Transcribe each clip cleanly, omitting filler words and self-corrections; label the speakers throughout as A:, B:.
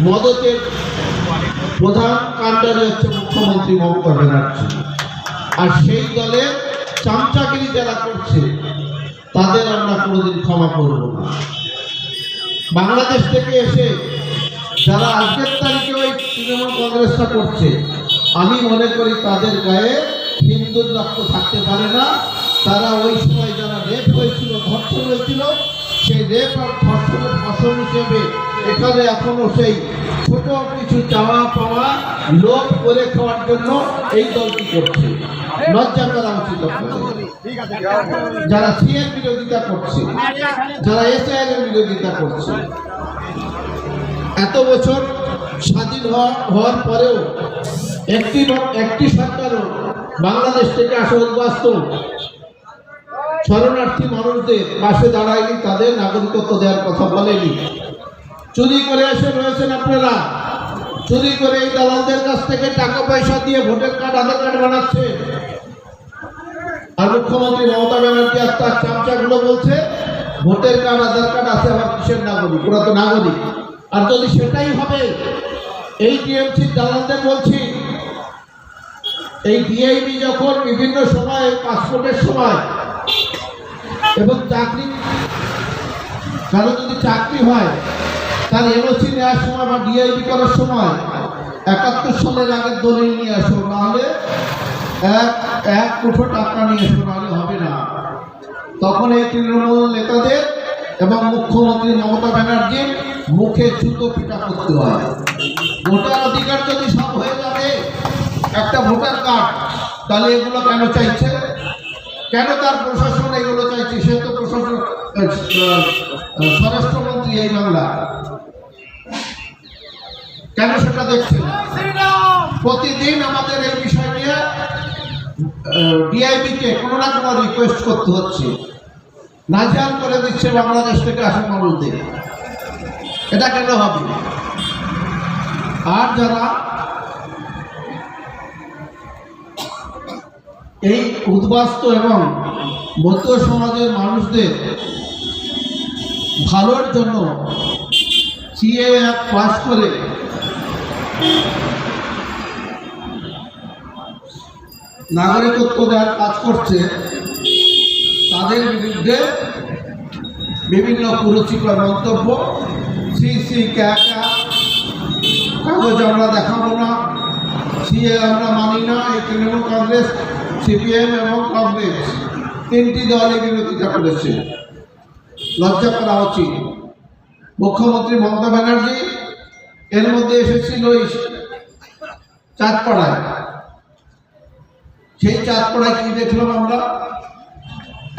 A: মদতের প্রধান কাণ্ডারি হচ্ছে মুখ্যমন্ত্রী মমতা ব্যানার্জি। আর সেই দলের চামচাগিরি যারা করছে তাদের আমরা কোনোদিন ক্ষমা করব না। বাংলাদেশ থেকে এসে যারা আজকের তারিখে ওই তৃণমূল কংগ্রেসটা করছে, আমি মনে করি তাদের গায়ে হিন্দুর রক্ত থাকতে পারে না। তারা ওই সময় যারা রেপ হয়েছিল, ধর্ষণ হয়েছিল, সেই রেপ আর ধর্ষণের ফসল হিসেবে এখানে এখনো সেই ছোট কিছু চাওয়া পাওয়া লোভ করে খাওয়ার জন্য এই দলটি করছে। লজ্জা করা উচিত যারা সিএর বিরোধিতা করছে, যারা এসআইআর এর বিরোধিতা করছে। এত বছর স্বাধীন হওয়ার পরেও একটি সরকারও বাংলাদেশ থেকে আসা উদ্বাস্ত শরণার্থী মানুষদের পাশে দাঁড়ায়নি, তাদের নাগরিকত্ব দেওয়ার কথা বলেনি। চুরি করে এসে রয়েছেন আপনারা, চুরি করে এই দালালদের কাছ থেকে টাকা পয়সা দিয়ে ভোটার কার্ড, আধার কার্ড বানাচ্ছে। আর মুখ্যমন্ত্রী মমতা ব্যানার্জি আর তার চামচাগুলো বলছে ভোটার কার্ড, আধার কার্ড আছে, আবার কিসের নাগরিক, ওরা তো নাগরিক। আর যদি সেটাই হবে, এই টিএমসি দালালদের বলছি, এই ডিআইবি যখন বিভিন্ন সময় পাসপোর্টের সময় এবং চাকরি, কারো যদি চাকরি হয় তার এনওসি নেওয়ার সময় বা ডিআইবি করার সময় 71 সালের আগের দলিল নিয়ে আসো, নাহলে এক কোটি টাকা নিয়ে আসো, নাহলে হবে না। তখন এই তৃণমূল নেতাদের এবং মুখ্যমন্ত্রী মমতা ব্যানার্জির মুখে জুতো পিটা করতে হয়। ভোটার অধিকার যদি সব হয়ে যাবে, একটা ভোটার কার্ড, তাহলে এগুলো কেন চাইছে? কেন তার প্রশাসন এগুলো চাইছে? সে তো প্রশাসন স্বরাষ্ট্রমন্ত্রী এই বাংলা, কেন সেটা দেখছে না? প্রতিদিন আমাদের এই বিষয় নিয়ে ডিআইবিকে কোনো না কোনো রিকোয়েস্ট করতে হচ্ছে, নাজেহাল করে দিচ্ছে বাংলাদেশ থেকে আসা মানুষদের। এটা কেন হবে? আর যারা এই উদ্বাস্তু এবং মধ্য সমাজের মানুষদের ভালোর জন্য সিএএ পাস করে নাগরিকত্ব দেওয়ার কাজ করছে, তাদের বিরুদ্ধে বিভিন্ন কুরুচিকর মন্তব্য, কাগজ আমরা দেখাবো না, সিএ আমরা মানি না, এই তৃণমূল কংগ্রেস, সিপিএম এবং কংগ্রেস তিনটি দলই বিরোধিতা করেছে। লজ্জা করা উচিত। মুখ্যমন্ত্রী মমতা ব্যানার্জি এর মধ্যে এসেছিল চাঁদপাড়ায়। সেই চাঁদপাড়ায় কি দেখলাম আমরা?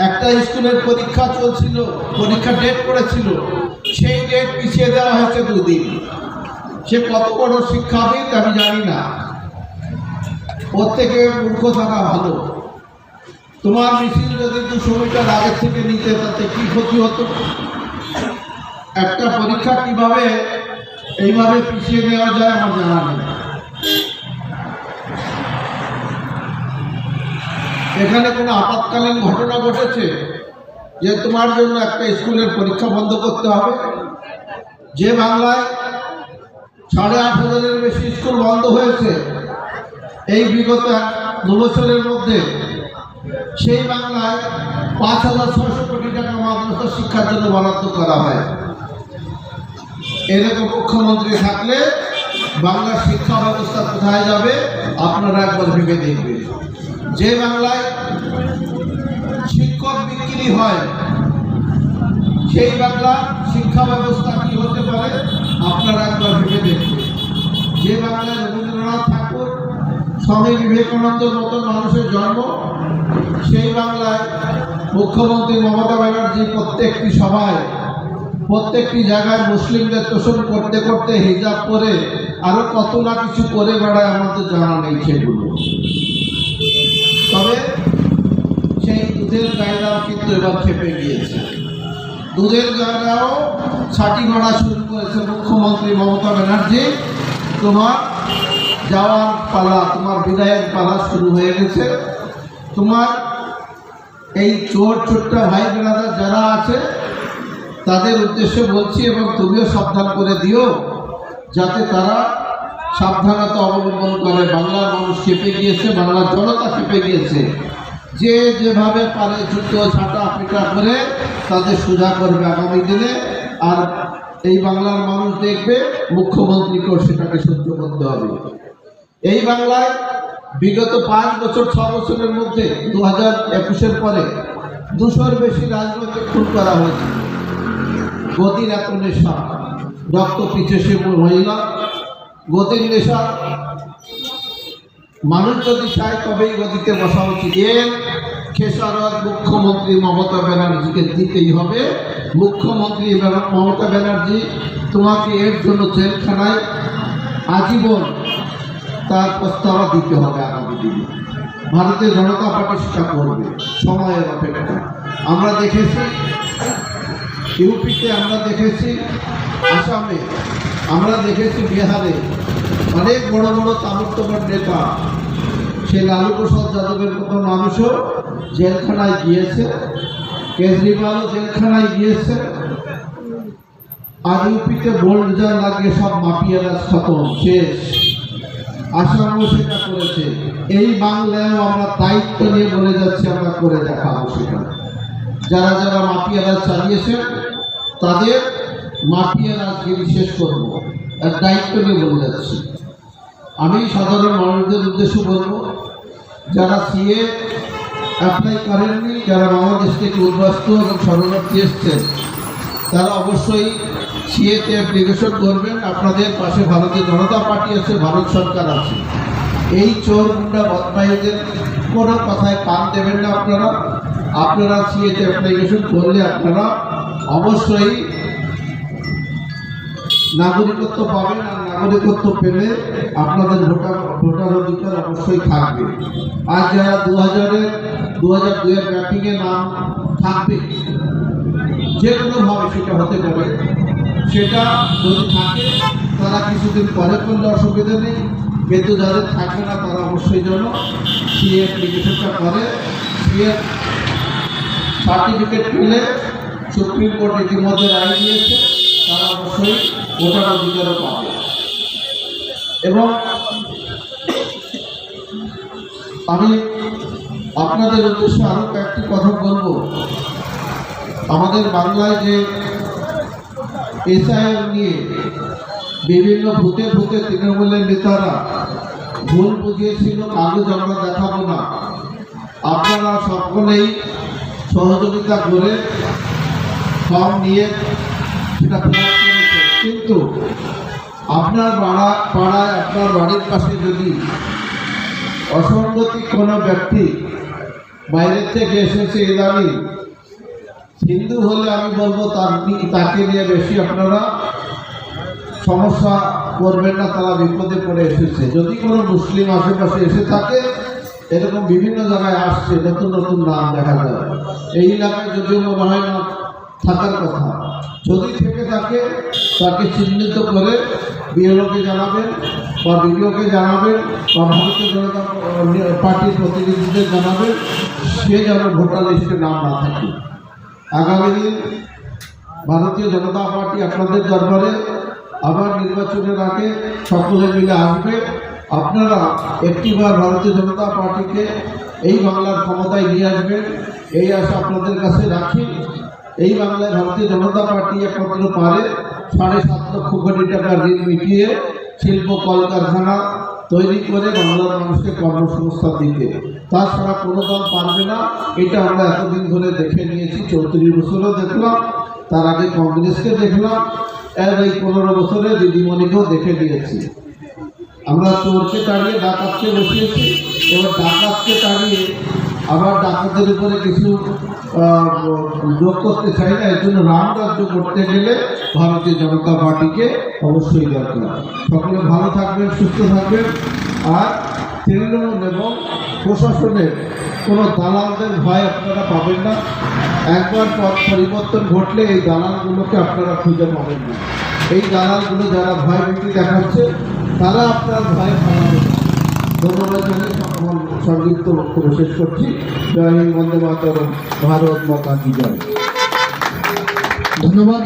A: একটা স্কুলের পরীক্ষা চলছিল, পরীক্ষা ডেট করেছিল, সেই ডেট পিছিয়ে দেওয়া হয়েছে 2 দিন। সে কত বড় শিক্ষাবিদ আমি জানি না, ওর থেকে মূর্খ থাকা ভালো। তোমার মিছিল যদি 200 মিটার আগের থেকে নিতে, তাতে কি ক্ষতি হতো? একটা পরীক্ষা কিভাবে এইভাবে পিছিয়ে দেওয়া যায় আমার জানা নেই। এখানে কোনো আপাতকালীন ঘটনা ঘটেছে যে তোমার জন্য একটা স্কুলের পরীক্ষা বন্ধ করতে হবে? যে বাংলায় 8,500-এর বেশি স্কুল বন্ধ হয়েছে এই বিগত 2 বছরের মধ্যে, সেই বাংলায় 5,600 কোটি টাকা মাদ্রাসা শিক্ষার জন্য বরাদ্দ করা হয়। এরকম মুখ্যমন্ত্রী থাকলে বাংলার শিক্ষা ব্যবস্থা কোথায় যাবে আপনারা একবার ভেবে দেখবেন। যে বাংলায় শিক্ষক বিক্রি হয়, সেই বাংলার শিক্ষা ব্যবস্থা কি হতে পারে আপনারা একবার ভেবে দেখবেন। যে বাংলায় রবীন্দ্রনাথ ঠাকুর, স্বামী বিবেকানন্দের মতো মানুষের জন্ম, সেই বাংলায় মুখ্যমন্ত্রী মমতা ব্যানার্জি প্রত্যেকটি সভায়, প্রত্যেকটি জায়গায় মুসলিমদের তোষণ করতে করতে হিজাব পরে আরো কত না কিছু করে বেড়ায়, আমাদের জানা নেই সেগুলো। তবে সেই দুধের গায়েরাও কিন্তু এবার খেপে গিয়েছে। দুধের গায়েরাও ছাটি মারা শুরু করেছে। মুখ্যমন্ত্রী মমতা ব্যানার্জি, তোমার যাওয়ার পালা, তোমার বিদায়ের পালা শুরু হয়ে গেছে। তোমার এই ছোট্ট ভাই বোনেরা যারা আছে তাদের উদ্দেশ্যে বলছি, এবং তুমিও সাবধান করে দিও, যাতে তারা সাবধানতা অবলম্বন করে। বাংলার মানুষ খেপে গিয়েছে, বাংলার জনতা খেপে গিয়েছে। যে যেভাবে পারে যুদ্ধ ছাটা পিটা করে তাদের সোজা করবে আগামী দিনে। আর এই বাংলার মানুষ দেখবে মুখ্যমন্ত্রীকেও সেটাকে সহ্য করতে হবে। এই বাংলায় বিগত 5 বছর 6 বছরের মধ্যে 2021-এর পরে 200-র বেশি রাজনৈতিক খুন করা হয়েছে। গদির এত নেশা, রক্ত পিছে সে মহিলা, গদির নেশা। মানুষ যদি চায় তবেই গদিতে বসা উচিত। এর খেসারত মুখ্যমন্ত্রী মমতা ব্যানার্জিকে দিতেই হবে। মুখ্যমন্ত্রী মমতা ব্যানার্জি, তোমাকে এর জন্য জেলখানায় আজীবন তার প্রস্তাব দিতে হবে আগামী দিনে। ভারতীয় জনতা পার্টি সেটা করবে, সময়ের অপেক্ষা। আমরা দেখেছি ইউপিতে, আমরা দেখেছি আসামে, আমরা দেখেছি বিহারে অনেক বড় বড় তাবড় নেতা, সে লালু প্রসাদ যাদবের মতো মানুষও জেলখানায় গিয়েছে, কেজরিওয়ালও জেলখানায় গিয়েছে। আর ইউপিতে বোল্ডজার লাগিয়ে সব মাফিয়ারা খতম, শেষ। আসামও সেটা করেছে। এই বাংলায়ও আমরা দায়িত্ব নিয়ে বলে যাচ্ছি, আমরা করে দেখাবো সেটা। যারা যারা মাফিয়ারা চালিয়েছে তাদের মাফিয়া রাজগিরি শেষ করবো, আর দায়িত্ব নিয়ে বলে যাচ্ছি। আমি সাধারণ মানুষদের উদ্দেশ্যে বলবো, যারা সিএ অ্যাপ্লাই করেননি, যারা বাংলাদেশ থেকে উদ্বাস্তু এবং শরণার্থী এসছেন, তারা অবশ্যই সিএতে অ্যাপ্লিকেশন করবেন। আপনাদের পাশে ভারতীয় জনতা পার্টি আছে, ভারত সরকার আছে। এই চোর গুন্ডা বদমাইশদের কোনো কথায় কান দেবেন না। আপনারা সিএতে অ্যাপ্লিকেশন করলে আপনারা অবশ্যই নাগরিকত্ব পাবেন। আর নাগরিকত্ব পেলে আপনাদের ভোটার অধিকার অবশ্যই থাকবে। আর যারা 2002-এর ম্যাপিংয়ে নাম থাকবে, যে কোনোভাবে সেটা হতে পারে, সেটা যদি থাকে তারা কিছুদিন পরে করলে অসুবিধা নেই, কিন্তু যাদের থাকে না তারা অবশ্যই যেন সিএ অ্যাপ্লিকেশনটা করে। সিএ সার্টিফিকেট পেলে সুপ্রিম কোর্ট ইতিমধ্যে রায় দিয়েছে, তারা অবশ্যই ভোটার অধিকারও পাবে। এবং আমি আপনাদের উদ্দেশ্যে আরও কয়েকটি কথা বলবো। আমাদের বাংলায় যে এসআইআর নিয়ে বিভিন্ন ভূতে তৃণমূলের নেতারা ভুল বুঝিয়েছিল, কাগজ আমরা দেখাবো না, আপনারা সকলেই সহযোগিতা করে ফর্ম নিয়ে সেটা ফিল আপ করেছেন। কিন্তু আপনার পাড়ায় আপনার বাড়ির পাশে যদি অসঙ্গতি কোনো ব্যক্তি বাইরের থেকে এসেছে, ইদানি হিন্দু হলে আমি বলবো তাকে নিয়ে বেশি আপনারা সমস্যা করবেন না, তারা বিপদে পড়ে এসেছে। যদি কোনো মুসলিম আশেপাশে এসে থাকে, এরকম বিভিন্ন জায়গায় আসছে, নতুন নতুন নাম দেখা যায়। এই এলাকায় যদিও মনে হয় না থাকার কথা, যদি থেকে থাকে তাকে চিহ্নিত করে বিএলওকে জানাবেন বা বিডিওকে জানাবেন বা ভারতীয় জনতা পার্টির প্রতিনিধিদের জানাবেন, সে যেন ভোটার লিস্টে নাম না থাকে। আগামী দিন ভারতীয় জনতা পার্টি আপনাদের দরবারে আবার নির্বাচনের আগে সকলে মিলে আসবে। আপনারা একটিবার ভারতীয় জনতা পার্টিকে এই বাংলার ক্ষমতায় নিয়ে আসবেন, এই আশা আপনাদের কাছে রাখি। এই বাংলায় ভারতীয় জনতা পার্টি একমাত্র পারে 7.5 লক্ষ কোটি টাকার ঋণ মিটিয়ে শিল্প কলকারখানা তৈরি করে বাংলার মানুষকে কর্মসংস্থান দিতে। তাছাড়া কোনো দল পারবে না। এটা আমরা এতদিন ধরে দেখে নিয়েছি, 34 বছরও দেখলাম, তার আগে কংগ্রেসকে দেখলাম, এর এই 15 বছরে দিদিমণিকেও দেখে নিয়েছি। আমরা চোরকে তাড়িয়ে ডাকাতকে বসিয়েছি, এবার ডাকাতকে তাড়িয়ে আবার ডাকাতের উপরে কিছু যোগ করতে চাই না। এর জন্য রামরাজ্য করতে গেলে ভারতীয় জনতা পার্টিকে অবশ্যই দরকার। সকলে ভালো থাকবেন, সুস্থ থাকবেন। আর তৃণমূল এবং প্রশাসনের কোনো দালালদের ভয় আপনারা পাবেন না। একবার পথ পরিবর্তন ঘটলে এই দালালগুলোকে আপনারা খুঁজে পাবেন না। এই দালালগুলো যারা ভয় ভীতি দেখাচ্ছে, তারা আপনার ভয় পালাবে। ধন্যবাদ জানিয়ে সংক্ষিপ্ত বক্তব্য শেষ করছি। জয় হিন্দ, বন্দে মাতরম, ভারত মাতা কি জয়।
B: ধন্যবাদ।